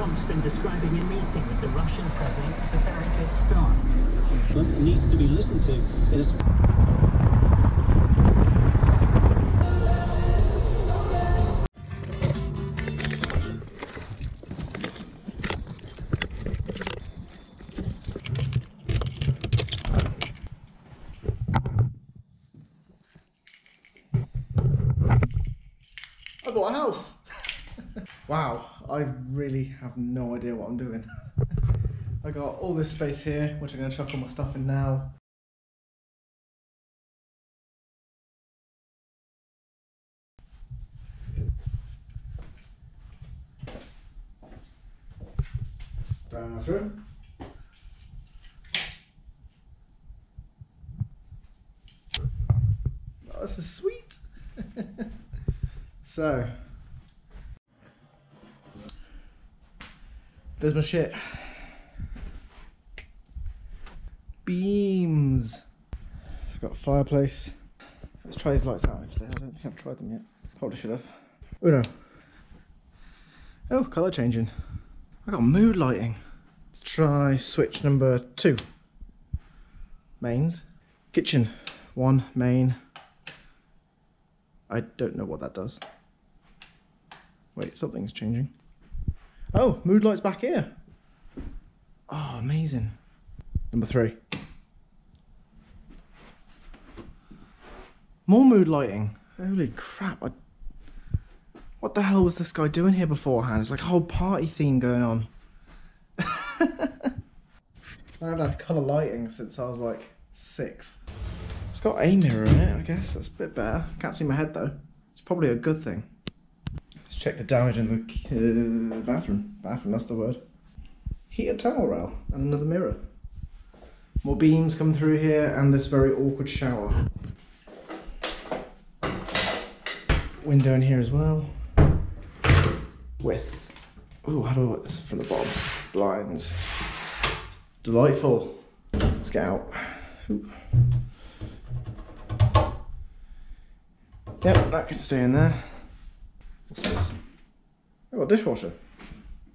Trump's been describing a meeting with the Russian president as a very good start. But needs to be listened to in a... I bought a house! Wow, I really have no idea what I'm doing. I got all this space here, which I'm going to chuck all my stuff in now. Bathroom. Oh, this is sweet! So, there's my shit. Beams. I've got a fireplace. Let's try these lights out actually. I don't think I've tried them yet. Probably should have. Oh no. Oh, colour changing. I got mood lighting. Let's try switch number 2. Mains. Kitchen. 1 main. I don't know what that does. Wait, something's changing. Oh, mood light's back here. Oh, amazing. Number 3. More mood lighting. Holy crap. What the hell was this guy doing here beforehand? It's like a whole party theme going on. I haven't had colour lighting since I was like 6. It's got a mirror in it, I guess. That's a bit better. Can't see my head though. It's probably a good thing. Let's check the damage in the bathroom. Bathroom, that's the word. Heated towel rail and another mirror. More beams come through here and this very awkward shower. Window in here as well. With, ooh, how do I work this from the bottom? Blinds. Delightful. Let's get out. Ooh. Yep, that could stay in there. What's this? I got a dishwasher.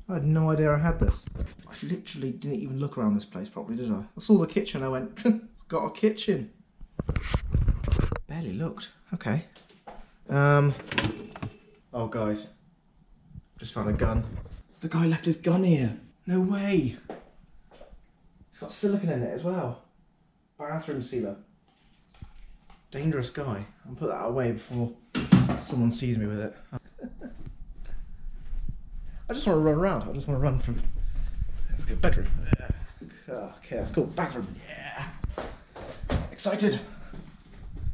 I had no idea I had this. I literally didn't even look around this place properly, did I? I saw the kitchen, I went, it's got a kitchen. Barely looked. Okay. Oh guys, just found a gun. The guy left his gun here. No way. It's got silicone in it as well. Bathroom sealer. Dangerous guy. I'll put that away before someone sees me with it. I just want to run around. I just want to run from... Let's go bedroom. Okay, let's go bathroom. Yeah. Excited.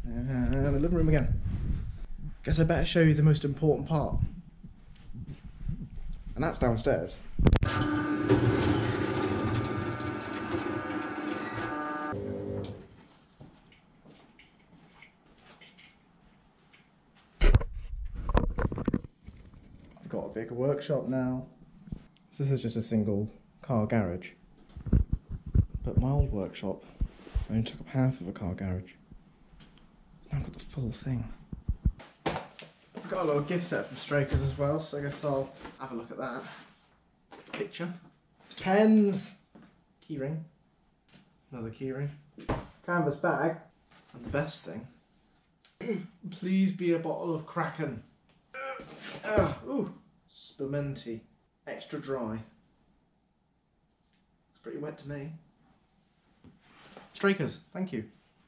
The living room again. Guess I better show you the most important part. And that's downstairs. Got a bigger workshop now. This is just a single car garage. But my old workshop only took up half of a car garage. Now I've got the full thing. I've got a little gift set from Strikers as well, so I guess I'll have a look at that. Picture. Pens! Keyring. Another keyring. Canvas bag. And the best thing. Please be a bottle of Kraken. Ooh. Spumenti. Extra dry. It's pretty wet to me. Strikers, thank you.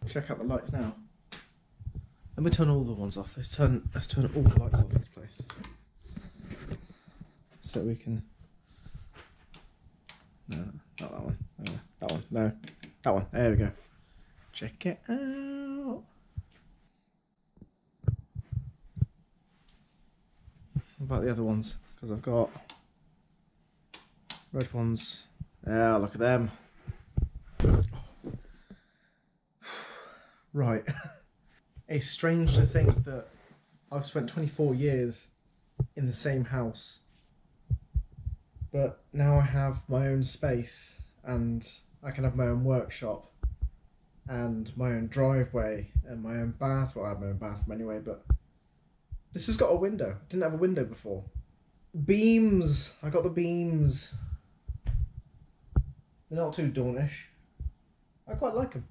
Check out the lights now. Let me turn all the ones off. Let's turn all the lights off in this place. So we can... No, not that one. That one. No. That one. There we go. Check it out. What about the other ones? Because I've got red ones. Yeah, look at them. Right. It's strange to think that I've spent 24 years in the same house, but now I have my own space and I can have my own workshop and my own driveway and my own bath. Well, I have my own bathroom anyway, but this has got a window. I didn't have a window before. Beams! I got the beams. They're not too dauntish. I quite like them.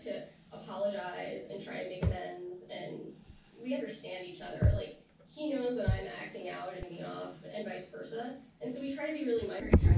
To apologize and try and make amends, and we understand each other. Like, he knows when I'm acting out and being off, and vice versa. And so we try to be really mindful.